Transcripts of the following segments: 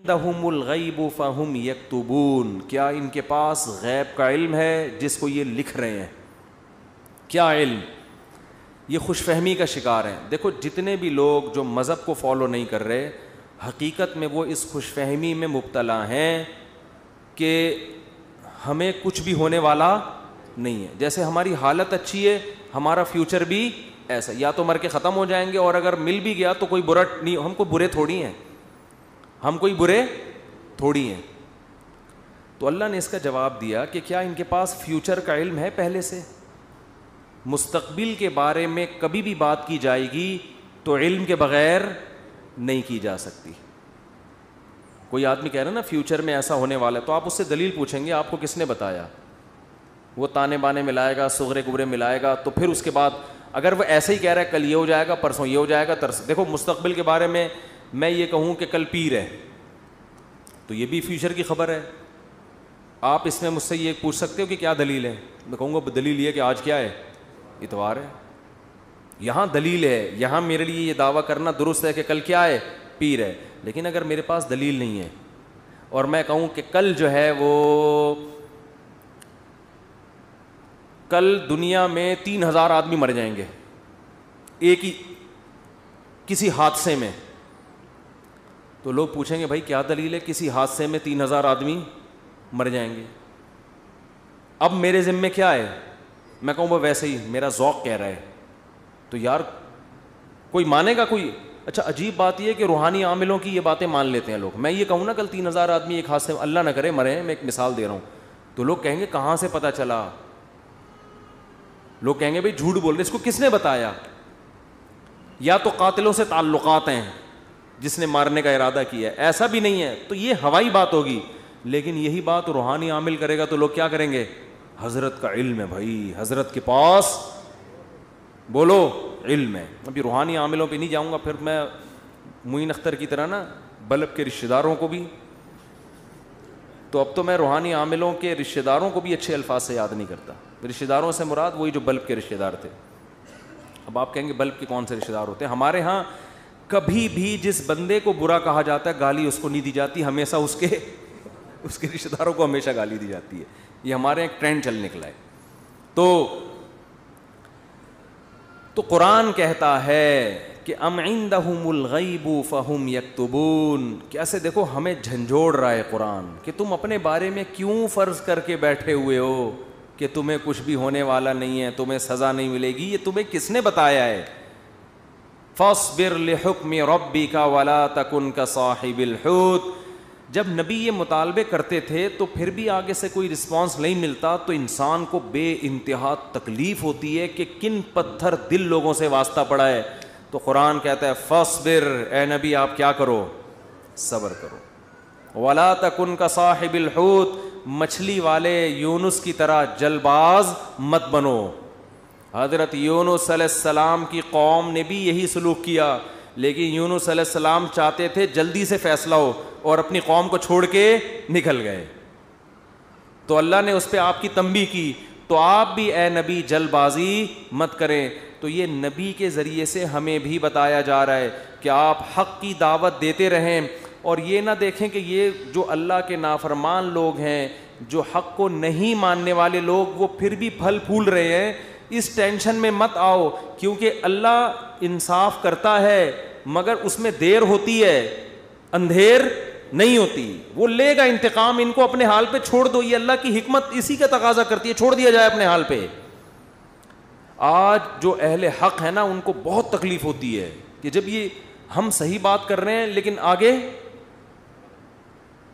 عندهم الغیب فہم یکتبون, کیا ان کے پاس غیب کا علم ہے جس کو یہ لکھ رہے ہیں؟ کیا علم؟ یہ خوش فہمی کا شکار ہیں. دیکھو جتنے بھی لوگ جو مذہب کو فالو نہیں کر رہے, حقیقت میں وہ اس خوش فہمی میں مبتلا ہیں کہ ہمیں کچھ بھی ہونے والا نہیں ہے. جیسے ہماری حالت اچھی ہے, ہمارا فیوچر بھی ایسا, یا تو مر کے ختم ہو جائیں گے, اور اگر مل بھی گیا تو کوئی برا نہیں, ہم کو برے تھوڑی ہیں, ہم کوئی برے تھوڑی ہیں. تو اللہ نے اس کا جواب دیا کہ کیا ان کے پاس فیوچر کا علم ہے پہلے سے؟ مستقبل کے بارے میں کبھی بھی بات کی جائے گی تو علم کے بغیر نہیں کی جا سکتی. کوئی آدمی کہہ رہا ہے نا فیوچر میں ایسا ہونے والا ہے, تو آپ اس سے دلیل پوچھیں گے آپ کو کس نے بتایا؟ وہ تانے بانے ملائے گا, صغرے کبرے ملائے گا, تو پھر اس کے بعد اگر وہ ایسے ہی کہہ رہا ہے کل یہ ہو جائے گا, پرسوں یہ ہو جائے گا, دیکھو مستقبل کے بارے میں یہ کہوں کہ کل پیر ہے تو یہ بھی فیوچر کی خبر ہے. آپ اس میں مجھ سے یہ پوچھ سکتے ہو کہ کیا دلیل ہے؟ میں کہوں گا دلیل یہ کہ آج کیا ہے, اتوار ہے. یہاں دلیل ہے, یہاں میرے لیے یہ دعویٰ کرنا درست ہے کہ کل کیا ہے, پیر ہے. لیکن اگر میرے پاس دلیل نہیں ہے اور میں کہوں کہ کل جو ہے وہ کل دنیا میں 3000 آدمی مر جائیں گے ایک ہی کسی حادثے میں, تو لوگ پوچھیں گے بھائی کیا دلیل ہے کسی حادثے میں 3000 آدمی مر جائیں گے؟ اب میرے ذمے کیا ہے؟ میں کہوں وہ ویسے ہی میرا ذوق کہہ رہا ہے, تو یار کوئی مانے گا کوئی؟ اچھا عجیب بات یہ کہ روحانی عاملوں کی یہ باتیں مان لیتے ہیں لوگ. میں یہ کہوں نا کل 3000 آدمی ایک حادثے میں, اللہ نہ کرے مرے, میں ایک مثال دے رہا ہوں, تو لوگ کہیں گے کہاں سے پتہ چلا؟ لوگ کہیں گے بھائی جھوٹ بول رہے, اس کو کس نے بتایا؟ یا تو قاتلوں سے تعلقات ہیں جس نے مارنے کا ارادہ کیا ہے, ایسا بھی نہیں ہے تو یہ ہوائی بات ہوگی. لیکن یہی بات روحانی عامل کرے گا تو لوگ کیا کریں گے؟ حضرت کا علم ہے بھائی, حضرت کے پاس بولو علم ہے. ابھی روحانی عاملوں پہ نہیں جاؤں گا, پھر میں معین اختر کی طرح نا بلب کے رشتہ داروں کو بھی, تو اب تو میں روحانی عاملوں کے رشتہ داروں کو بھی اچھے الفاظ سے یاد نہیں کرتا. رشتہ داروں سے مراد وہی جو بلب کے رشتہ دار تھے. اب آپ کہیں گے بلب کے کون سے رشتہ دار ہوتے ہیں؟ ہمارے ہاں کبھی بھی جس بندے کو برا کہا جاتا ہے گالی اس کو نہیں دی جاتی, ہمیشہ اس کے رشتہ داروں کو ہمیشہ گالی دی جاتی ہے. یہ ہمارے ایک ٹرینڈ چل نکلا ہے. تو قرآن کہتا ہے کہ ام عندہم الغیب فہم یکتبون. کیسے دیکھو ہمیں جھنجھوڑ رہا ہے قرآن کہ تم اپنے بارے میں کیوں فرض کر کے بیٹھے ہوئے ہو کہ تمہیں کچھ بھی ہونے والا نہیں ہے, تمہیں سزا نہیں ملے گی. یہ تمہیں کس نے بتایا ہے؟ فاصبر لحکم ربک ولا تکن کصاحب الحوت. جب نبی یہ مطالبے کرتے تھے تو پھر بھی آگے سے کوئی رسپانس نہیں ملتا تو انسان کو بے انتہا تکلیف ہوتی ہے کہ کن پتھر دل لوگوں سے واسطہ پڑا ہے. تو قرآن کہتا ہے فاصبر, اے نبی آپ کیا کرو؟ صبر کرو. ولا تکن کصاحب الحوت, مچھلی والے یونس کی طرح جلباز مت بنو. حضرت یونس علیہ السلام کی قوم نے بھی یہی سلوک کیا, لیکن یونس علیہ السلام چاہتے تھے جلدی سے فیصلہ ہو اور اپنی قوم کو چھوڑ کے نکل گئے. تو اللہ نے اس پہ آپ کی تنبیہ کی, تو آپ بھی اے نبی جلد بازی مت کریں. تو یہ نبی کے ذریعے سے ہمیں بھی بتایا جا رہا ہے کہ آپ حق کی دعوت دیتے رہیں, اور یہ نہ دیکھیں کہ یہ جو اللہ کے نافرمان لوگ ہیں, جو حق کو نہیں ماننے والے لوگ, وہ پھر بھی پھل پھول رہے ہیں. اس ٹینشن میں مت آؤ, کیونکہ اللہ انصاف کرتا ہے مگر اس میں دیر ہوتی ہے, اندھیر نہیں ہوتی. وہ لے گا انتقام, ان کو اپنے حال پہ چھوڑ دو. یہ اللہ کی حکمت اسی کا تقاضا کرتی ہے, چھوڑ دیا جائے اپنے حال پہ. آج جو اہل حق ہے نا ان کو بہت تکلیف ہوتی ہے کہ جب یہ ہم صحیح بات کر رہے ہیں لیکن آگے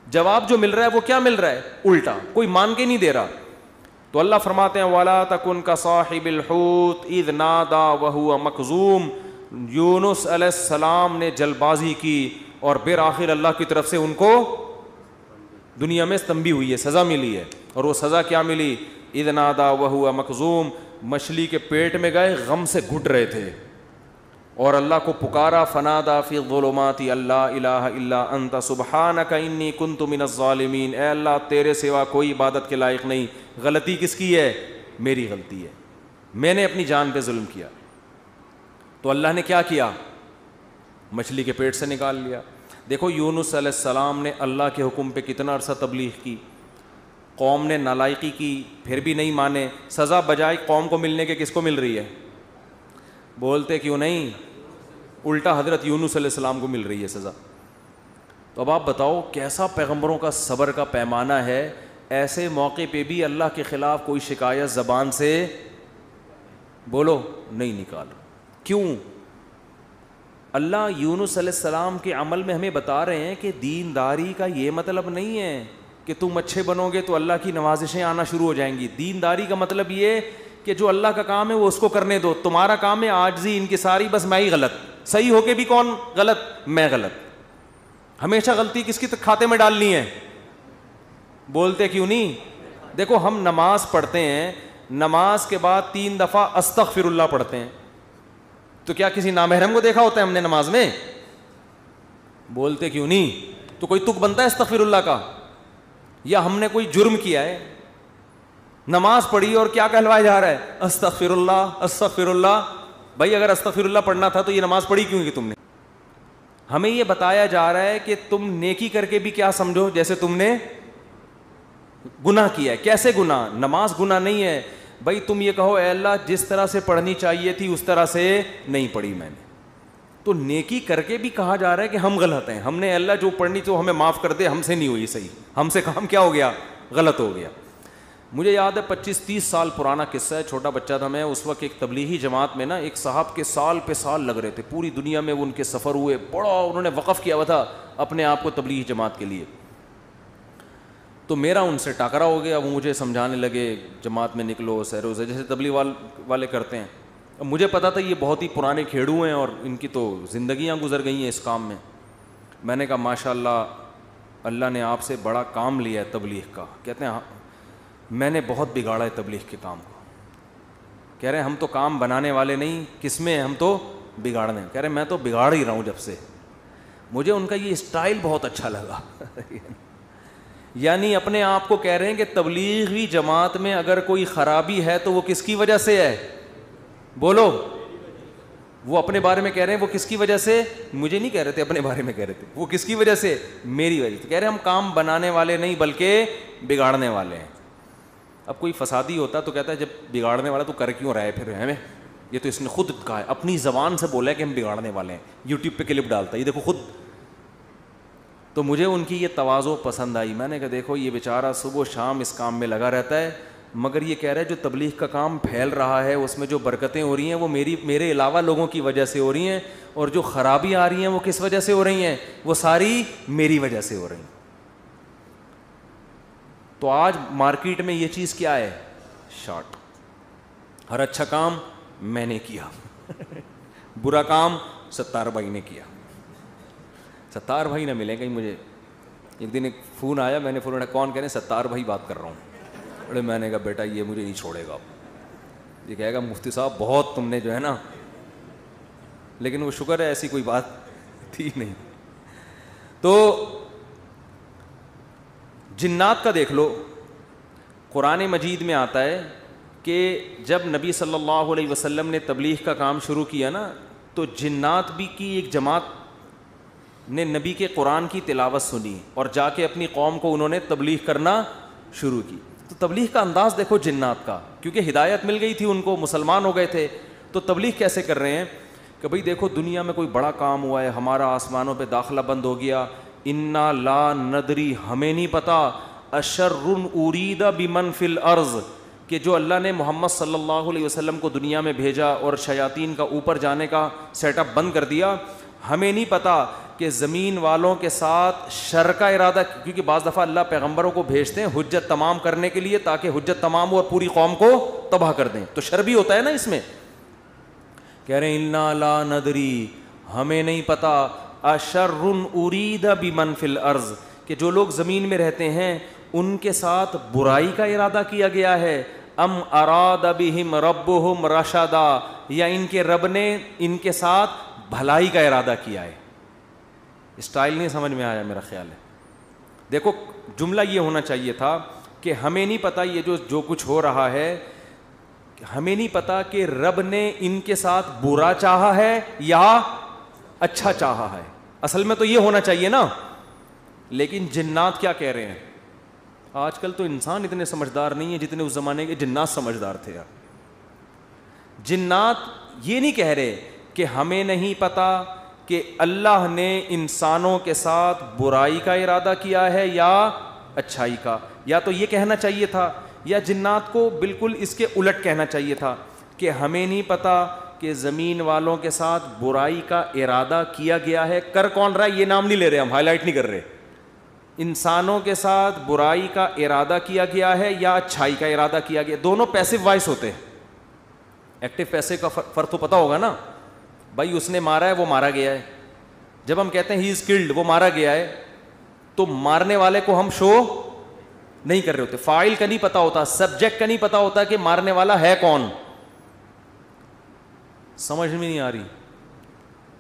جواب جو مل رہا ہے وہ کیا مل رہا ہے؟ الٹا, کوئی مان کے نہیں دے رہا. تو اللہ فرماتے ہیں وَلَا تَكُنْ كَصَاحِبِ الْحُوتِ إِذْ نَادَى وَهُوَ مَكْظُومٌ. یونس علیہ السلام نے جلد بازی کی اور بالآخر اللہ کی طرف سے ان کو دنیا میں تنبیہ ہوئی ہے, سزا ملی ہے. اور وہ سزا کیا ملی؟ اذ نادا وہو مخزوم, مچھلی کے پیٹ میں گئے, غم سے گھٹ رہے تھے اور اللہ کو پکارا. فنادا فی الظلمات اللہ الہ الا انت سبحانک انی کنت من الظالمین. اے اللہ تیرے سوا کوئی عبادت کے لائق نہیں. غلطی کس کی ہے؟ میری غلطی ہے, میں نے اپنی جان پہ ظلم کیا. تو اللہ نے کیا کیا؟ مچھلی کے پیٹ سے نکال لیا. دیکھو یونس علیہ السلام نے اللہ کے حکم پہ کتنا عرصہ تبلیغ کی, قوم نے نالائقی کی, پھر بھی نہیں مانے. سزا بجائے قوم کو ملنے کے کس کو مل رہی ہے؟ بولتے کیوں نہیں؟ الٹا حضرت یونس علیہ السلام کو مل رہی ہے سزا. تو اب آپ بتاؤ کیسا پیغمبروں کا صبر کا پیمانہ ہے. ایسے موقع پہ بھی اللہ کے خلاف کوئی شکایت زبان سے بولو نہیں نکال. کیوں؟ اللہ یونس علیہ السلام کے عمل میں ہمیں بتا رہے ہیں کہ دینداری کا یہ مطلب نہیں ہے کہ تم اچھے بنو گے تو اللہ کی نوازشیں آنا شروع ہو جائیں گی. دینداری کا مطلب یہ کہ جو اللہ کا کام ہے وہ اس کو کرنے دو. تمہارا کام ہے عاجزی انکساری, بس میں ہی غلط, صحیح ہو کے بھی کون غلط؟ میں غلط. ہمیشہ غلطی کس کی کھاتے میں ڈالنی ہے؟ بولتے کیوں نہیں؟ دیکھو ہم نماز پڑھتے ہیں, نماز کے بعد 3 دفعہ استغفر اللہ پڑھتے ہیں, تو کیا کسی نامحرم کو دیکھا ہوتا ہے ہم نے نماز میں؟ بولتے کیوں نہیں؟ تو کوئی تک بنتا ہے استغفر اللہ کا؟ یا ہم نے کوئی جرم کیا ہے, نماز پڑھی اور کیا کہلوایا جا رہا ہے؟ استغفر اللہ استغفر اللہ. بھائی اگر استغفر اللہ پڑھنا تھا تو یہ نماز پڑھی کیوں کی تم نے؟ ہمیں یہ بتایا جا رہا ہے کہ تم نیکی کر کے بھی کیا سمجھو جیسے تم نے گناہ کیا ہے. کیسے گناہ؟ نماز گناہ نہیں ہے. بھائی تم یہ کہو اے اللہ جس طرح سے پڑھنی چاہیے تھی اس طرح سے نہیں پڑھی میں نے, تو نیکی کر کے بھی کہا جا رہا ہے کہ ہم غلط ہیں. ہم نے اللہ جو پڑھنی تو ہمیں معاف کر دے, ہم سے نہیں ہوئی صحیح, ہم سے کام کیا ہو گیا؟ غلط ہو گیا. مجھے یاد ہے 25-30 سال پرانا قصہ ہے, چھوٹا بچہ تھا میں اس وقت. ایک تبلیغی جماعت میں نا ایک صاحب کے سال پہ سال لگ رہے تھے, پوری دنیا میں ان کے سفر ہوئے, بڑا انہوں نے وقف کیا ہوا تھا اپنے آپ کو تبلیغی جماعت کے لیے. تو میرا ان سے ٹاکرا ہو گیا. وہ مجھے سمجھانے لگے جماعت میں نکلو سیروزہ جیسے تبلیغ والے کرتے ہیں. اب مجھے پتا تھا یہ بہت ہی پرانے کھیڑو ہیں اور ان کی تو زندگیاں گزر گئی ہیں اس کام میں. میں نے کہا ماشاء اللہ اللہ نے آپ سے بڑا کام لیا ہے تبلیغ کا. کہتے ہیں میں نے بہت بگاڑا ہے تبلیغ کے کام کو. کہہ رہے ہیں ہم تو کام بنانے والے نہیں, کس میں ہم تو بگاڑنے. کہہ رہے ہیں میں تو بگاڑ ہی رہا ہوں جب سے. مجھے ان کا یہ اسٹائل بہت اچھا لگا. یعنی اپنے آپ کو کہہ رہے ہیں کہ تبلیغی جماعت میں اگر کوئی خرابی ہے تو وہ کس کی وجہ سے ہے؟ بولو. وہ اپنے بارے میں کہہ رہے ہیں وہ کس کی وجہ سے؟ مجھے نہیں کہہ رہے تھے, اپنے بارے میں کہہ رہے تھے. وہ کس کی وجہ سے؟ میری وجہ سے. کہہ رہے ہیں ہم کام بنانے والے نہیں بلکہ بگاڑنے والے ہیں. اب کوئی فسادی ہوتا تو کہتا ہے جب بگاڑنے والا تو کر کیوں رہا ہے پھر ہمیں؟ یہ تو اس نے خود کہا ہے, اپنی زبان سے بولا ہے کہ ہم بگاڑنے والے ہیں. یوٹیوب پہ کلپ ڈالتا ہے, یہ دیکھو خود. تو مجھے ان کی یہ تواضع پسند آئی. میں نے کہا دیکھو یہ بیچارہ صبح و شام اس کام میں لگا رہتا ہے, مگر یہ کہہ رہا ہے جو تبلیغ کا کام پھیل رہا ہے اس میں جو برکتیں ہو رہی ہیں وہ میرے علاوہ لوگوں کی وجہ سے ہو رہی ہیں, اور جو خرابیاں آ رہی ہیں وہ کس وجہ سے ہو رہی ہیں؟ وہ ساری میری وجہ سے ہو رہی ہیں. تو آج مارکیٹ میں یہ چیز کیا ہے؟ شارٹ. ہر اچھا کام میں نے کیا, برا کام ستار بھائی نے کیا. ستار بھائی نہ ملے کہیں مجھے. ایک دن ایک فون آیا, میں نے فون اٹھایا, کون؟ کہہ رہے ستار بھائی بات کر رہا ہوں. بڑے میں نے کہا بیٹا یہ مجھے نہیں چھوڑے گا. یہ کہے گا مفتی صاحب بہت تم نے جو ہے نا, لیکن وہ شکر ہے ایسی کوئی بات تھی نہیں. تو جنات کا دیکھ لو, قرآن مجید میں آتا ہے کہ جب نبی صلی اللہ علیہ وسلم نے تبلیغ کا کام شروع کیا نا, تو جنات بھی کی ایک جماعت نے نبی کے قرآن کی تلاوت سنی اور جا کے اپنی قوم کو انہوں نے تبلیغ کرنا شروع کی. تو تبلیغ کا انداز دیکھو جنات کا, کیونکہ ہدایت مل گئی تھی ان کو, مسلمان ہو گئے تھے. تو تبلیغ کیسے کر رہے ہیں کہ بھئی دیکھو دنیا میں کوئی بڑا کام ہوا ہے, ہمارا آسمانوں پہ داخلہ بند ہو گیا, انا لا ندری ہمیں نہیں پتا, اشر ارید بمن فی الارض کہ جو اللہ نے محمد صلی اللہ علیہ وسلم کو دنیا میں بھیجا اور شیاطین کا اوپر جانے کا سیٹ اپ بند کر دیا, ہمیں نہیں پتا کہ زمین والوں کے ساتھ شر کا ارادہ, کیونکہ بعض دفعہ اللہ پیغمبروں کو بھیجتے ہیں حجت تمام کرنے کے لیے تاکہ حجت تمام ہو اور پوری قوم کو تباہ کر دیں, تو شر بھی ہوتا ہے نا اس میں. کہہ رہے ہیں انا لا ندری ہمیں نہیں پتا, اشر ارید بمن فی الارض کہ جو لوگ زمین میں رہتے ہیں ان کے ساتھ برائی کا ارادہ کیا گیا ہے, ام اراد بہم ربہم رشدا یا ان کے رب نے ان کے ساتھ بھلائی کا ارادہ کیا ہے. اسٹائل نہیں سمجھ میں آیا میرا خیال ہے. دیکھو جملہ یہ ہونا چاہیے تھا کہ ہمیں نہیں پتا یہ جو کچھ ہو رہا ہے, ہمیں نہیں پتا کہ رب نے ان کے ساتھ برا چاہا ہے یا اچھا چاہا ہے. اصل میں تو یہ ہونا چاہیے نا. لیکن جنات کیا کہہ رہے ہیں؟ آج کل تو انسان اتنے سمجھدار نہیں ہے جتنے اس زمانے کے جنات سمجھدار تھے یار. جنات یہ نہیں کہہ رہے کہ ہمیں نہیں پتا کہ اللہ نے انسانوں کے ساتھ برائی کا ارادہ کیا ہے یا اچھائی کا. یا تو یہ کہنا چاہیے تھا, یا جنات کو بالکل اس کے الٹ کہنا چاہیے تھا کہ ہمیں نہیں پتا کہ زمین والوں کے ساتھ برائی کا ارادہ کیا گیا ہے. کر کون رہا ہے یہ نام نہیں لے رہے, ہم ہائی لائٹ نہیں کر رہے. انسانوں کے ساتھ برائی کا ارادہ کیا گیا ہے یا اچھائی کا ارادہ کیا گیا. دونوں پیسو وائس ہوتے ہیں. ایکٹیو پیسے کا فرق تو پتا ہوگا نا. بھائی اس نے مارا ہے, وہ مارا گیا ہے. جب ہم کہتے ہیں ہی از کلڈ, وہ مارا گیا ہے, تو مارنے والے کو ہم شو نہیں کر رہے ہوتے. فاعل کا نہیں پتا ہوتا, سبجیکٹ کا نہیں پتا ہوتا کہ مارنے والا ہے کون. سمجھ میں نہیں آ رہی.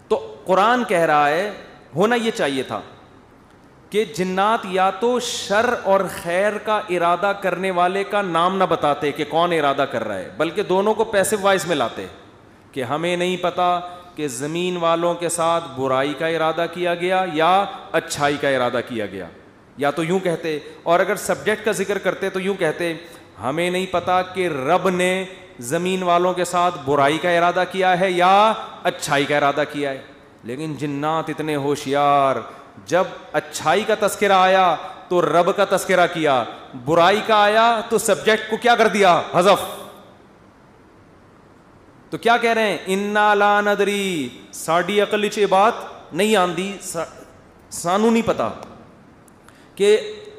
تو قرآن کہہ رہا ہے, ہونا یہ چاہیے تھا کہ جنات یا تو شر اور خیر کا ارادہ کرنے والے کا نام نہ بتاتے کہ کون ارادہ کر رہا ہے, بلکہ دونوں کو پیسو وائس میں لاتے کہ ہمیں نہیں پتا کہ زمین والوں کے ساتھ برائی کا ارادہ کیا گیا یا اچھائی کا ارادہ کیا گیا. یا تو یوں کہتے, اور اگر سبجیکٹ کا ذکر کرتے تو یوں کہتے ہمیں نہیں پتا کہ رب نے زمین والوں کے ساتھ برائی کا ارادہ کیا ہے یا اچھائی کا ارادہ کیا ہے. لیکن جنات اتنے ہوشیار, جب اچھائی کا تذکرہ آیا تو رب کا تذکرہ کیا, برائی کا آیا تو سبجیکٹ کو کیا کر دیا, حذف. تو کیا کہہ رہے ہیں, انا لا ندری, ساڈی عقل چ بات نہیں آندی, سانو نہیں پتا کہ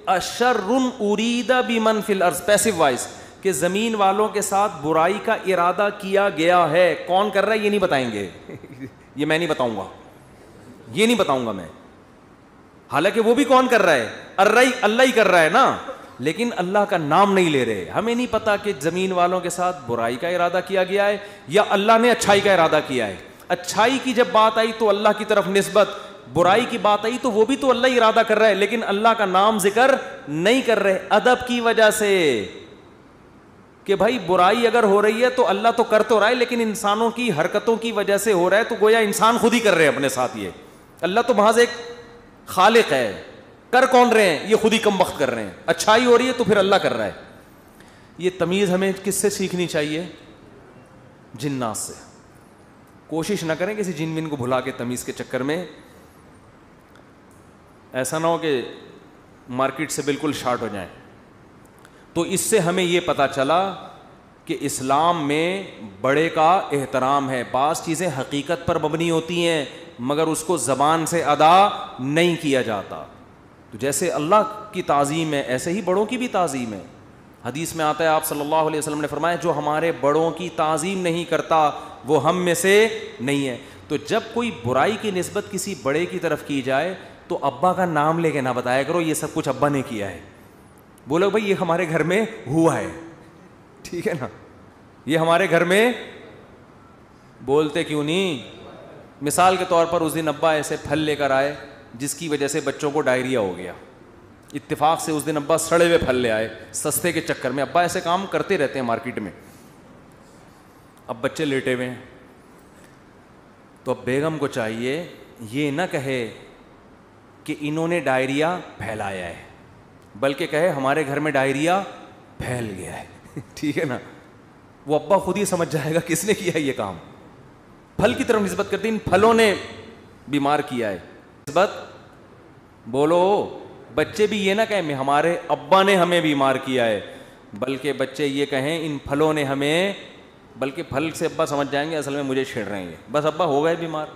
اشر ارید بمن فی الارض, پیسو وائس, کہ زمین والوں کے ساتھ برائی کا ارادہ کیا گیا ہے. کون کر رہا ہے یہ نہیں بتائیں گے. یہ میں نہیں بتاؤں گا, یہ نہیں بتاؤں گا میں. حالانکہ وہ بھی کون کر رہا ہے, اللہ ہی کر رہا ہے نا, لیکن اللہ کا نام نہیں لے رہے. ہمیں نہیں پتا کہ زمین والوں کے ساتھ برائی کا ارادہ کیا گیا ہے یا اللہ نے اچھائی کا ارادہ کیا ہے. اچھائی کی جب بات آئی تو اللہ کی طرف نسبت, برائی کی بات آئی تو وہ بھی تو اللہ ہی ارادہ کر رہا ہے, لیکن اللہ کا نام ذکر نہیں کر رہے. ادب کی وجہ سے کہ بھائی برائی اگر ہو رہی ہے تو اللہ تو کر تو رہا ہے, لیکن انسانوں کی حرکتوں کی وجہ سے ہو رہا ہے, تو گویا انسان خود ہی کر رہے ہیں اپنے ساتھ. یہ اللہ تو محض ایک خالق ہے, کر کون رہے ہیں, یہ خود ہی کم وقت کر رہے ہیں. اچھائی ہو رہی ہے تو پھر اللہ کر رہا ہے. یہ تمیز ہمیں کس سے سیکھنی چاہیے, جنات سے. کوشش نہ کریں کسی جن من کو بھلا کے تمیز کے چکر میں, ایسا نہ ہو کہ مارکیٹ سے بالکل شارٹ ہو جائیں. تو اس سے ہمیں یہ پتہ چلا کہ اسلام میں بڑے کا احترام ہے. بعض چیزیں حقیقت پر مبنی ہوتی ہیں مگر اس کو زبان سے ادا نہیں کیا جاتا. تو جیسے اللہ کی تعظیم ہے ایسے ہی بڑوں کی بھی تعظیم ہے. حدیث میں آتا ہے, آپ صلی اللہ علیہ وسلم نے فرمایا, جو ہمارے بڑوں کی تعظیم نہیں کرتا وہ ہم میں سے نہیں ہے. تو جب کوئی برائی کی نسبت کسی بڑے کی طرف کی جائے تو ابا کا نام لے کے نہ بتایا کرو یہ سب کچھ ابا نے کیا ہے. بولو بھائی یہ ہمارے گھر میں ہوا ہے, ٹھیک ہے نا, یہ ہمارے گھر میں. بولتے کیوں نہیں؟ مثال کے طور پر اس دن ابا ایسے پھل لے کر آئے جس کی وجہ سے بچوں کو ڈائریا ہو گیا. اتفاق سے اس دن ابا سڑے ہوئے پھل لے آئے سستے کے چکر میں. ابا ایسے کام کرتے رہتے ہیں مارکیٹ میں. اب بچے لیٹے ہوئے ہیں تو اب بیگم کو چاہیے یہ نہ کہے کہ انہوں نے ڈائریا پھیلایا ہے, بلکہ کہے ہمارے گھر میں ڈائریا پھیل گیا ہے. ٹھیک ہے نا, وہ ابا خود ہی سمجھ جائے گا کس نے کیا یہ کام. پھل کی طرف نسبت کرتے, ان پھلوں نے بیمار کیا ہے. نسبت بولو, بچے بھی یہ نہ کہیں ہمارے ابا نے ہمیں بیمار کیا ہے, بلکہ بچے یہ کہیں ان پھلوں نے ہمیں, بلکہ پھل سے ابا سمجھ جائیں گے اصل میں مجھے چھیڑ رہے ہیں, بس ابا ہو گئے بیمار.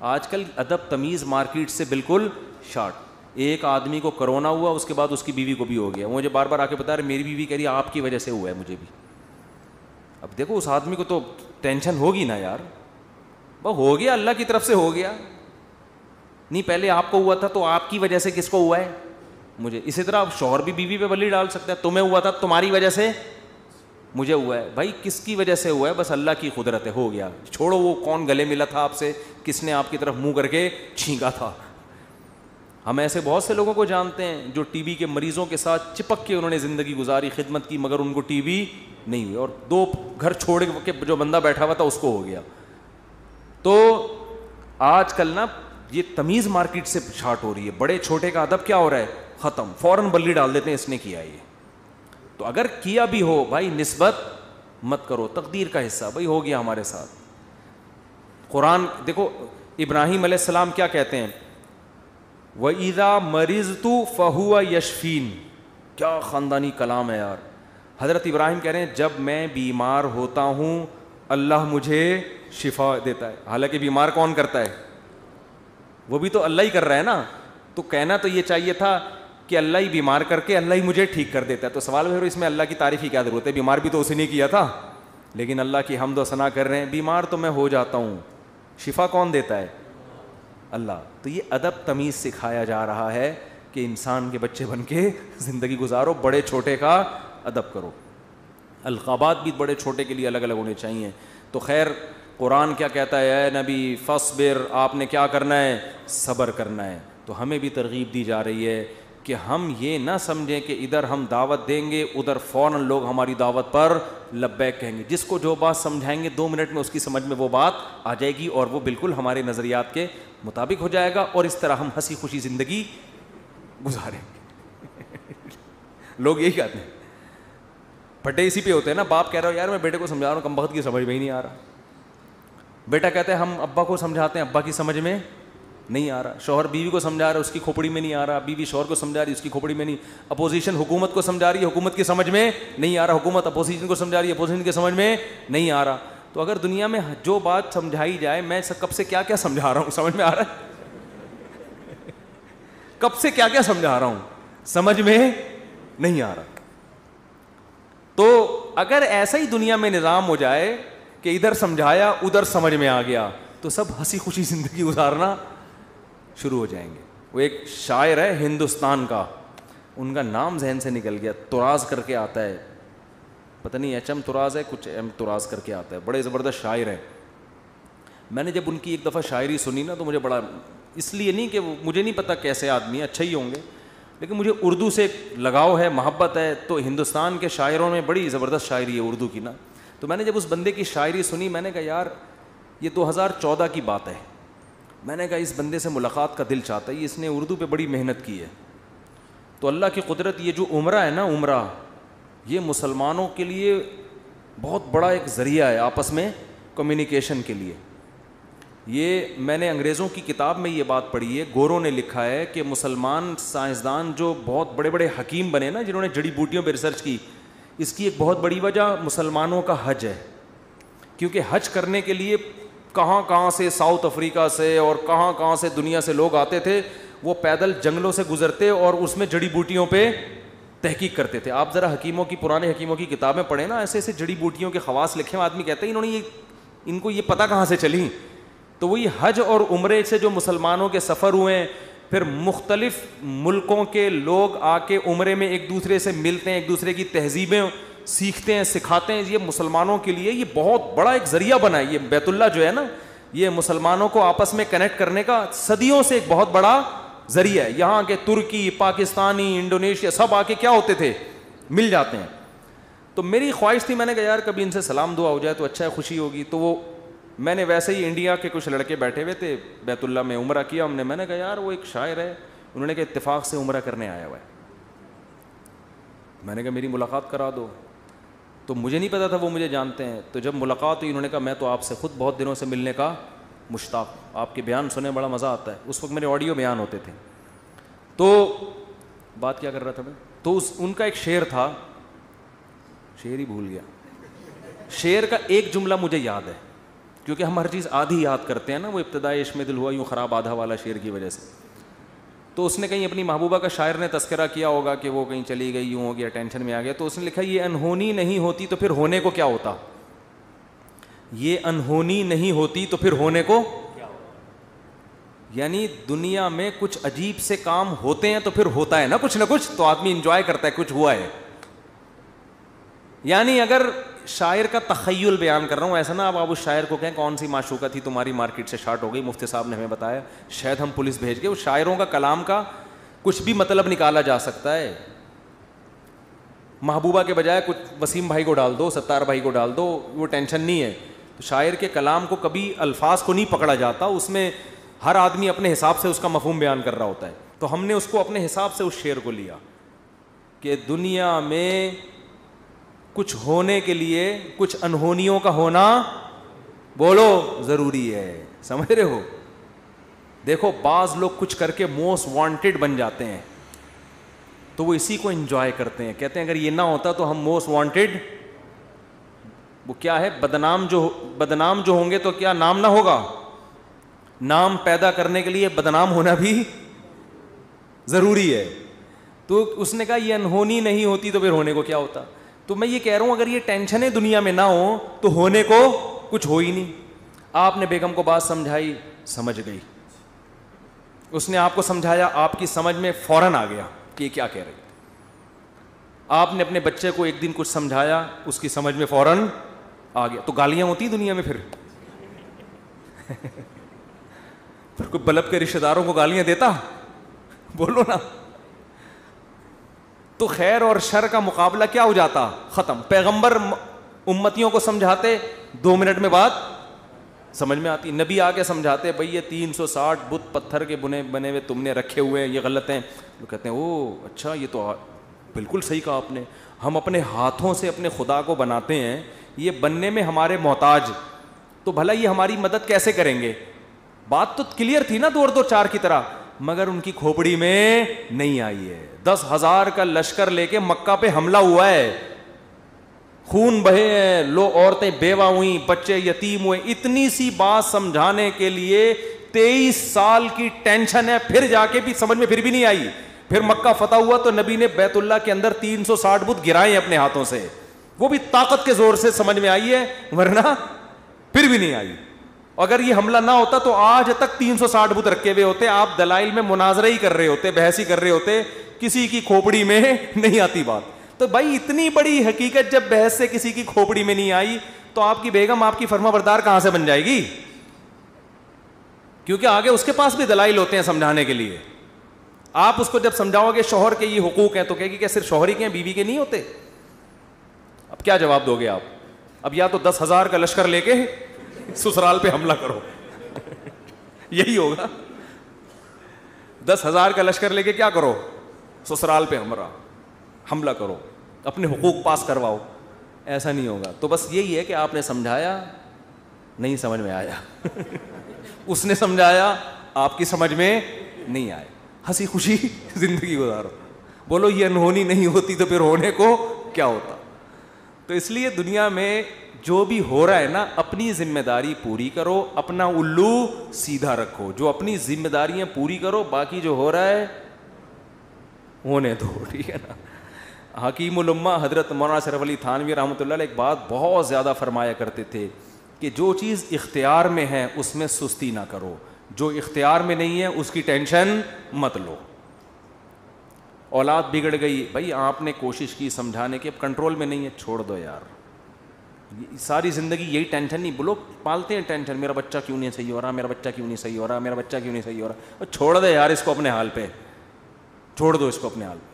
آج کل ادب تمیز مارکیٹ سے بالکل شارٹ. ایک آدمی کو کرونا ہوا, اس کے بعد اس کی بیوی کو بھی ہو گیا. مجھے بار بار آ کے بتا رہے میری بیوی کہہ رہی آپ کی وجہ سے ہوا ہے مجھے بھی. اب دیکھو اس آدمی کو تو ٹینشن ہوگی نا یار, وہ ہو گیا اللہ کی طرف سے ہو گیا, نہیں پہلے آپ کو ہوا تھا تو آپ کی وجہ سے کس کو ہوا ہے, مجھے. اسی طرح شوہر بھی بیوی پہ بلی ڈال سکتا ہے, تمہیں ہوا تھا تمہاری وجہ سے مجھے ہوا ہے. بھائی کس کی وجہ سے ہوا ہے, بس اللہ کی قدرت ہے, ہو گیا. چھوڑو وہ کون گلے ملا تھا آپ سے, کس نے آپ کی طرف منہ کر کے چھینکا تھا. ہم ایسے بہت سے لوگوں کو جانتے ہیں جو ٹی بی کے مریضوں کے ساتھ چپک کے انہوں نے زندگی گزاری, خدمت کی, مگر ان کو ٹی بی نہیں ہوئی, اور 2 گھر چھوڑ کے جو بندہ بیٹھا ہوا تھا اس کو ہو گیا. تو آج کل نا یہ تمیز مارکیٹ سے شارٹ ہو رہی ہے. بڑے چھوٹے کا ادب کیا ہو رہا ہے, ختم, فوراً بلی ڈال دیتے ہیں اس نے کیا یہ. تو اگر کیا بھی ہو بھائی نسبت مت کرو, تقدیر کا حصہ بھائی ہو گیا ہمارے ساتھ. قرآن دیکھو ابراہیم علیہ السلام کیا کہتے ہیں, وَإِذَا مَرِضْتُ فَهُوَ يَشْفِينِ. کیا خاندانی کلام ہے یار. حضرت ابراہیم کہہ رہے ہیں جب میں بیمار ہوتا ہوں اللہ مجھے شفا دیتا ہے. حالانکہ بیمار کون کرتا ہے, وہ بھی تو اللہ ہی کر رہا ہے نا. تو کہنا تو یہ چاہیے تھا کہ اللہ ہی بیمار کر کے اللہ ہی مجھے ٹھیک کر دیتا ہے. تو سوال ہے اس میں اللہ کی تعریف کی کیا ضرورت ہے, بیمار بھی تو اسی نے کیا تھا. لیکن اللہ کی حمد و ثنا کر رہے ہیں, بیمار تو میں ہو جاتا ہوں, شفا کون دیتا ہے, اللہ. تو یہ ادب تمیز سکھایا جا رہا ہے کہ انسان کے بچے بن کے زندگی گزارو, بڑے چھوٹے کا ادب کرو. القابات بھی بڑے چھوٹے کے لیے الگ الگ ہونے چاہیے. تو خیر قرآن کیا کہتا ہے, اے نبی فاصبر, آپ نے کیا کرنا ہے, صبر کرنا ہے. تو ہمیں بھی ترغیب دی جا رہی ہے کہ ہم یہ نہ سمجھیں کہ ادھر ہم دعوت دیں گے ادھر فوراً لوگ ہماری دعوت پر لبیک کہیں گے. جس کو جو بات سمجھائیں گے 2 منٹ میں اس کی سمجھ میں وہ بات آ جائے گی اور وہ بالکل ہمارے نظریات کے مطابق ہو جائے گا, اور اس طرح ہم ہنسی خوشی زندگی گزاریں گے. لوگ یہی کہتے ہیں, پھٹے اسی پہ ہوتے ہیں نا. باپ کہہ رہا ہو یار میں بیٹے کو سمجھا رہا ہوں, کم وقت کی سمجھ میں ہی نہیں آ رہا. بیٹا کہتے ہیں ہم ابا کو سمجھاتے ہیں, ابا کی سمجھ میں نہیں آ رہا. شوہر بیوی کو سمجھا رہا ہے, اس کی کھوپڑی میں نہیں آ رہا. بیوی شوہر کو سمجھا رہی ہے, اس کی کھوپڑی میں نہیں. اپوزیشن حکومت کو سمجھا رہی ہے, حکومت کی سمجھ میں نہیں آ رہا. حکومت اپوزیشن کو سمجھا رہی ہے, اپوزیشن کی سمجھ میں نہیں آ رہا. تو اگر دنیا میں جو بات سمجھائی جائے, میں کب سے کیا کیا سمجھا رہا ہوں, سمجھ میں آ رہا ہے, کب سے کیا کیا سمجھا رہا ہوں, سمجھ میں نہیں آ رہا. تو اگر ایسا ہی دنیا میں نظام ہو جائے کہ ادھر سمجھایا ادھر سمجھ میں آ گیا, تو سب ہنسی خوشی زندگی گزارنا شروع ہو جائیں گے. وہ ایک شاعر ہے ہندوستان کا, ان کا نام ذہن سے نکل گیا, طراز کر کے آتا ہے, پتہ نہیں ایچ ایم طراز ہے, کچھ ایم طراز کر کے آتا ہے, بڑے زبردست شاعر ہیں. میں نے جب ان کی ایک دفعہ شاعری سنی نا تو مجھے بڑا, اس لیے نہیں کہ مجھے نہیں پتہ کیسے آدمی ہیں, اچھا ہی ہوں گے, لیکن مجھے اردو سے لگاؤ ہے, محبت ہے. تو ہندوستان کے شاعروں میں بڑی زبردست شاعری ہے اردو کی نا. تو میں نے جب اس بندے کی شاعری سنی, میں نے کہا یار یہ 2014 کی بات ہے. میں نے کہا اس بندے سے ملاقات کا دل چاہتا ہے, اس نے اردو پہ بڑی محنت کی ہے. تو اللہ کی قدرت, یہ جو عمرہ ہے نا, عمرہ یہ مسلمانوں کے لیے بہت بڑا ایک ذریعہ ہے آپس میں کمیونیکیشن کے لیے. یہ میں نے انگریزوں کی کتاب میں یہ بات پڑھی ہے, گوروں نے لکھا ہے کہ مسلمان سائنسدان جو بہت بڑے بڑے حکیم بنے نا, جنہوں نے جڑی بوٹیوں پہ ریسرچ کی, اس کی ایک بہت بڑی وجہ مسلمانوں کا حج ہے. کیونکہ حج کرنے کے لیے کہاں کہاں سے, ساؤتھ افریقہ سے اور کہاں کہاں سے دنیا سے لوگ آتے تھے. وہ پیدل جنگلوں سے گزرتے اور اس میں جڑی بوٹیوں پہ تحقیق کرتے تھے. آپ ذرا حکیموں کی, پرانے حکیموں کی کتابیں پڑھیں نا, ایسے ایسے جڑی بوٹیوں کے خواص لکھے ہیں. آدمی کہتے ہیں انہوں نے ان کو یہ پتہ کہاں سے چلی. تو وہی حج اور عمرے سے جو مسلمانوں کے سفر ہوئے ہیں, پھر مختلف ملکوں کے لوگ آ کے عمرے میں ایک دوسرے سے ملتے ہیں, ایک دوسرے کی تہذیبیں سیکھتے ہیں, سکھاتے ہیں. یہ مسلمانوں کے لیے یہ بہت بڑا ایک ذریعہ بنا ہے. یہ بیت اللہ جو ہے نا, یہ مسلمانوں کو آپس میں کنیکٹ کرنے کا صدیوں سے ایک بہت بڑا ذریعہ ہے. یہاں کے ترکی, پاکستانی, انڈونیشیا سب آ کے کیا ہوتے تھے, مل جاتے ہیں. تو میری خواہش تھی, میں نے کہا یار کبھی ان سے سلام دعا ہو جائے تو اچھا ہے, خوشی ہوگی. تو وہ میں نے ویسے ہی, انڈیا کے کچھ لڑکے بیٹھے ہوئے تھے, بیت اللہ میں عمرہ کیا ہم نے. میں نے کہا یار وہ ایک شاعر ہے, انہوں نے کہا اتفاق سے عمرہ کرنے آیا ہوا ہے. میں نے کہا میری ملاقات کرا دو. تو مجھے نہیں پتا تھا وہ مجھے جانتے ہیں. تو جب ملاقات ہوئی, انہوں نے کہا میں تو آپ سے خود بہت دنوں سے ملنے کا مشتاق, آپ کے بیان سنے بڑا مزہ آتا ہے. اس وقت میرے آڈیو بیان ہوتے تھے. تو بات کیا کر رہا تھا میں, تو ان کا ایک شعر تھا, شعر ہی بھول گیا. شعر کا ایک جملہ مجھے یاد ہے, کیونکہ ہم ہر چیز آدھی یاد کرتے ہیں نا. وہ ابتدائی عشق میں دل ہوا یوں خراب آدھا والا شعر کی وجہ سے. تو اس نے کہیں اپنی محبوبہ کا, شاعر نے تذکرہ کیا ہوگا کہ وہ کہیں چلی گئی, یوں ہو گیا, ٹینشن میں آ گیا. تو اس نے لکھا یہ انہونی نہیں ہوتی تو پھر ہونے کو کیا ہوتا, یہ انہونی نہیں ہوتی تو پھر ہونے کو کیا ہوتا. یعنی دنیا میں کچھ عجیب سے کام ہوتے ہیں تو پھر ہوتا ہے نا کچھ نہ کچھ, تو آدمی انجوائے کرتا ہے کچھ ہوا ہے. یعنی اگر شاعر کا تخیل بیان کر رہا ہوں, ایسا نا آپ اس شاعر کو کہیں کون سی معشوقہ تھی تمہاری مارکیٹ سے شارٹ ہو گئی, مفتی صاحب نے ہمیں بتایا, شاید ہم پولیس بھیج کے. وہ شاعروں کا کلام کا کچھ بھی مطلب نکالا جا سکتا ہے. محبوبہ کے بجائے کچھ وسیم بھائی کو ڈال دو, ستار بھائی کو ڈال دو, وہ ٹینشن نہیں ہے. تو شاعر کے کلام کو کبھی الفاظ کو نہیں پکڑا جاتا, اس میں ہر آدمی اپنے حساب سے اس کا مفہوم بیان کر رہا ہوتا ہے. تو ہم نے اس کو اپنے حساب سے اس شعر کو لیا کہ دنیا میں کچھ ہونے کے لیے کچھ انہونیوں کا ہونا بولو ضروری ہے. سمجھ رہے ہو؟ دیکھو بعض لوگ کچھ کر کے موسٹ وانٹیڈ بن جاتے ہیں تو وہ اسی کو انجوائے کرتے ہیں, کہتے ہیں اگر یہ نہ ہوتا تو ہم موسٹ وانٹیڈ, وہ کیا ہے, بدنام جو ہوں گے تو کیا نام نہ ہوگا؟ نام پیدا کرنے کے لیے بدنام ہونا بھی ضروری ہے. تو اس نے کہا یہ انہونی نہیں ہوتی تو پھر ہونے کو کیا ہوتا. تو میں یہ کہہ رہا ہوں اگر یہ ٹینشنیں دنیا میں نہ ہوں تو ہونے کو کچھ ہو ہی نہیں. آپ نے بیگم کو بات سمجھائی, سمجھ گئی, اس نے آپ کو سمجھایا, آپ کی سمجھ میں فوراً آ گیا کہ یہ کیا کہہ رہی. آپ نے اپنے بچے کو ایک دن کچھ سمجھایا, اس کی سمجھ میں فوراً آ گیا. تو گالیاں ہوتی دنیا میں پھر کوئی بلب کے رشتہ داروں کو گالیاں دیتا؟ بولو نا. تو خیر اور شر کا مقابلہ کیا ہو جاتا؟ ختم. پیغمبر امتیوں کو سمجھاتے, 2 منٹ میں بات سمجھ میں آتی. نبی آ کے سمجھاتے بھئی یہ 360 بت پتھر کے بنے ہوئے تم نے رکھے ہوئے ہیں, یہ غلط ہیں. وہ کہتے ہیں او اچھا یہ تو بالکل صحیح کہا آپ نے, ہم اپنے ہاتھوں سے اپنے خدا کو بناتے ہیں, یہ بننے میں ہمارے محتاج, تو بھلا یہ ہماری مدد کیسے کریں گے؟ بات تو کلیئر تھی نا 2-4 کی طرح, مگر ان کی کھوپڑی میں نہیں آئی ہے. 10,000 کا لشکر لے کے مکہ پہ حملہ ہوا ہے, خون بہے ہیں, لو عورتیں بیوہ ہوئیں, بچے یتیم ہوئے. اتنی سی بات سمجھانے کے لیے 23 سال کی ٹینشن ہے, پھر جا کے بھی سمجھ میں پھر بھی نہیں آئی. پھر مکہ فتح ہوا تو نبی نے بیت اللہ کے اندر 360 بت گرائے ہیں اپنے ہاتھوں سے, وہ بھی طاقت کے زور سے سمجھ میں آئی ہے, ورنہ پھر بھی نہیں آئی. اگر یہ حملہ نہ ہوتا تو آج تک 360 بت رکھے ہوئے ہوتے, آپ دلائل میں مناظرہ ہی کر رہے ہوتے, بحث ہی کر رہے ہوتے, کسی کی کھوپڑی میں نہیں آتی بات. تو بھائی اتنی بڑی حقیقت جب بحث سے کسی کی کھوپڑی میں نہیں آئی تو آپ کی بیگم آپ کی فرما بردار کہاں سے بن جائے گی؟ کیونکہ آگے اس کے پاس بھی دلائل ہوتے ہیں سمجھانے کے لیے. آپ اس کو جب سمجھاؤ گے شوہر کے یہ حقوق ہیں تو کہے گی کہ صرف شوہر ہی کے ہیں, بیوی کے نہیں ہوتے. اب کیا جواب دو گے آپ؟ اب یا تو 10,000 کا لشکر لے کے سسرال پہ حملہ کرو یہی ہوگا. 10,000 کا لشکر لے کے کیا کرو؟ سسرال پہ حملہ کرو, اپنے حقوق پاس کرواؤ. ایسا نہیں ہوگا. تو بس یہی ہے کہ آپ نے سمجھایا, نہیں سمجھ میں آیا اس نے سمجھایا, آپ کی سمجھ میں نہیں آیا. ہنسی خوشی زندگی گزارو. بولو یہ انہونی نہیں ہوتی تو پھر ہونے کو کیا ہوتا. تو اس لیے دنیا میں جو بھی ہو رہا ہے نا, اپنی ذمہ داری پوری کرو, اپنا الو سیدھا رکھو. جو اپنی ذمہ داریاں پوری کرو, باقی جو ہو رہا ہے ہونے دو, ٹھیک ہے نا. حکیم الامہ حضرت مولانا اشرف علی تھانوی رحمۃ اللہ علیہ ایک بات بہت زیادہ فرمایا کرتے تھے کہ جو چیز اختیار میں ہے اس میں سستی نہ کرو, جو اختیار میں نہیں ہے اس کی ٹینشن مت لو. اولاد بگڑ گئی, بھائی آپ نے کوشش کی سمجھانے کی, اب کنٹرول میں نہیں ہے, چھوڑ دو یار. ساری زندگی یہی ٹینشن نہیں, لوگ پالتے ہیں ٹینشن, میرا بچہ کیوں نہیں صحیح ہو رہا, میرا بچہ کیوں نہیں صحیح ہو رہا, میرا بچہ کیوں نہیں صحیح ہو رہا. چھوڑ دے یار اس کو اپنے حال پہ, چھوڑ دو اس کو اپنے حال پہ.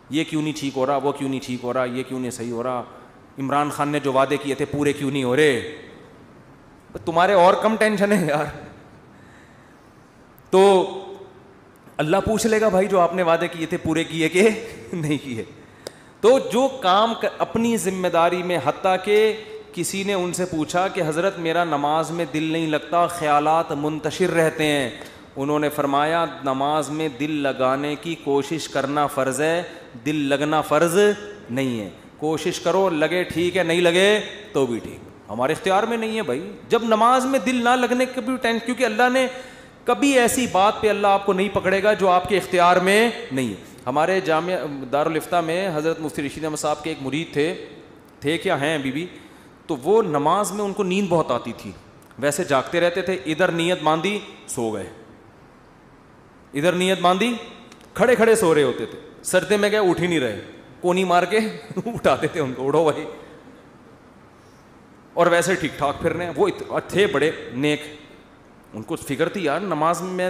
یہ کیوں نہیں ٹھیک ہو رہا, وہ کیوں نہیں ٹھیک ہو رہا, یہ کیوں نہیں صحیح ہو رہا, عمران خان نے جو وعدے کیے تھے پورے کیوں نہیں ہو رہے. تمہارے اور کم ٹینشن ہے یار. تو اللہ پوچھ لے گا بھائی جو آپ نے وعدے کیے تھے پورے کیے کہ نہیں کیے. تو جو کام اپنی ذمہ داری میں, حتیٰ کہ کسی نے ان سے پوچھا کہ حضرت میرا نماز میں دل نہیں لگتا, خیالات منتشر رہتے ہیں. انہوں نے فرمایا نماز میں دل لگانے کی کوشش کرنا فرض ہے, دل لگنا فرض نہیں ہے. کوشش کرو, لگے ٹھیک ہے, نہیں لگے تو بھی ٹھیک, ہمارے اختیار میں نہیں ہے بھائی. جب نماز میں دل نہ لگنے کی بھی ٹینشن, کیونکہ اللہ نے کبھی ایسی بات پہ اللہ آپ کو نہیں پکڑے گا جو آپ کے اختیار میں نہیں ہے. ہمارے جامعہ دارالفتہ میں حضرت مفتی رشید احمد صاحب کے ایک مرید تھے کیا ہیں ابھی بھی, تو وہ نماز میں ان کو نیند بہت آتی تھی, ویسے جاگتے رہتے تھے, ادھر نیت باندھی سو گئے, ادھر نیت باندھی کھڑے کھڑے سو رہے ہوتے تھے, سردے میں گئے اٹھ ہی نہیں رہے, کونی مار کے اٹھاتے تھے ان کو, اٹھو بھائی, اور ویسے ٹھیک ٹھاک پھر رہے ہیں. وہ تھے بڑے نیک, ان کو فکر تھی یار نماز میں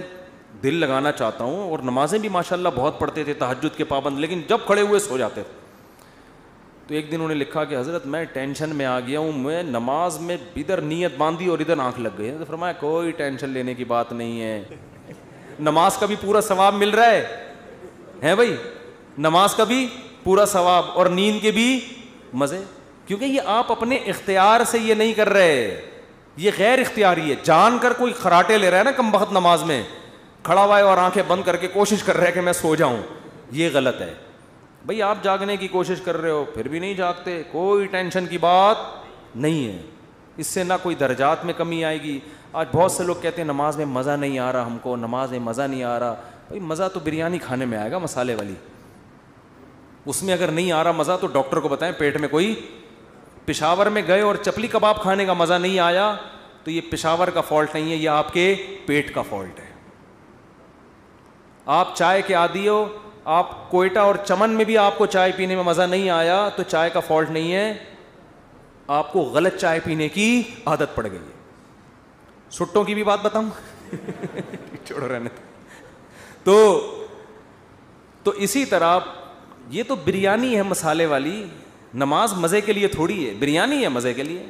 دل لگانا چاہتا ہوں, اور نمازیں بھی ماشاءاللہ بہت پڑھتے تھے, تہجد کے پابند, لیکن جب کھڑے ہوئے سو جاتے تھے. تو ایک دن انہوں نے لکھا کہ حضرت میں ٹینشن میں آ گیا ہوں, میں نماز میں ادھر نیت باندھی اور ادھر آنکھ لگ گئی. تو فرمایا کوئی ٹینشن لینے کی بات نہیں ہے, نماز کا بھی پورا ثواب مل رہا ہے بھائی, نماز کا بھی پورا ثواب اور نیند کے بھی مزے, کیونکہ یہ آپ اپنے اختیار سے یہ نہیں کر رہے, یہ غیر اختیاری ہے. جان کر کوئی خراٹے لے رہا ہے نا کم بخت نماز میں, کھڑا ہوا ہے اور آنکھیں بند کر کے کوشش کر رہا ہے کہ میں سو جاؤں, یہ غلط ہے. بھائی آپ جاگنے کی کوشش کر رہے ہو پھر بھی نہیں جاگتے, کوئی ٹینشن کی بات نہیں ہے, اس سے نہ کوئی درجات میں کمی آئے گی. آج بہت سے لوگ کہتے ہیں نماز میں مزہ نہیں آ رہا, ہم کو نماز میں مزہ نہیں آ رہا. بھائی مزہ تو بریانی کھانے میں آئے گا مسالے والی, اس میں اگر نہیں آ رہا مزہ تو ڈاکٹر کو بتائیں پیٹ میں کوئی, پشاور میں گئے اور چپلی کباب کھانے کا مزہ نہیں آیا تو یہ پشاور کا فالٹ نہیں ہے, یہ آپ کے پیٹ کا فالٹ ہے. آپ چائے کے عادی ہو, آپ کوئٹہ اور چمن میں بھی آپ کو چائے پینے میں مزہ نہیں آیا تو چائے کا فالٹ نہیں ہے, آپ کو غلط چائے پینے کی عادت پڑ گئی ہے. سٹوں کی بھی بات بتاؤں چھوڑو رہنے. تو اسی طرح یہ تو بریانی ہے مسالے والی, نماز مزے کے لیے تھوڑی ہے, بریانی ہے مزے کے لیے.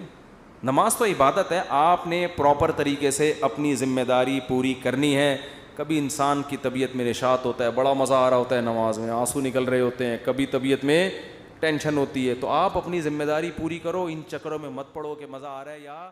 نماز تو عبادت ہے, آپ نے پراپر طریقے سے اپنی ذمہ داری پوری کرنی ہے. کبھی انسان کی طبیعت میں نشاط ہوتا ہے, بڑا مزہ آ رہا ہوتا ہے نماز میں, آنسو نکل رہے ہوتے ہیں, کبھی طبیعت میں ٹینشن ہوتی ہے, تو آپ اپنی ذمہ داری پوری کرو, ان چکروں میں مت پڑو کہ مزہ آ رہا ہے یا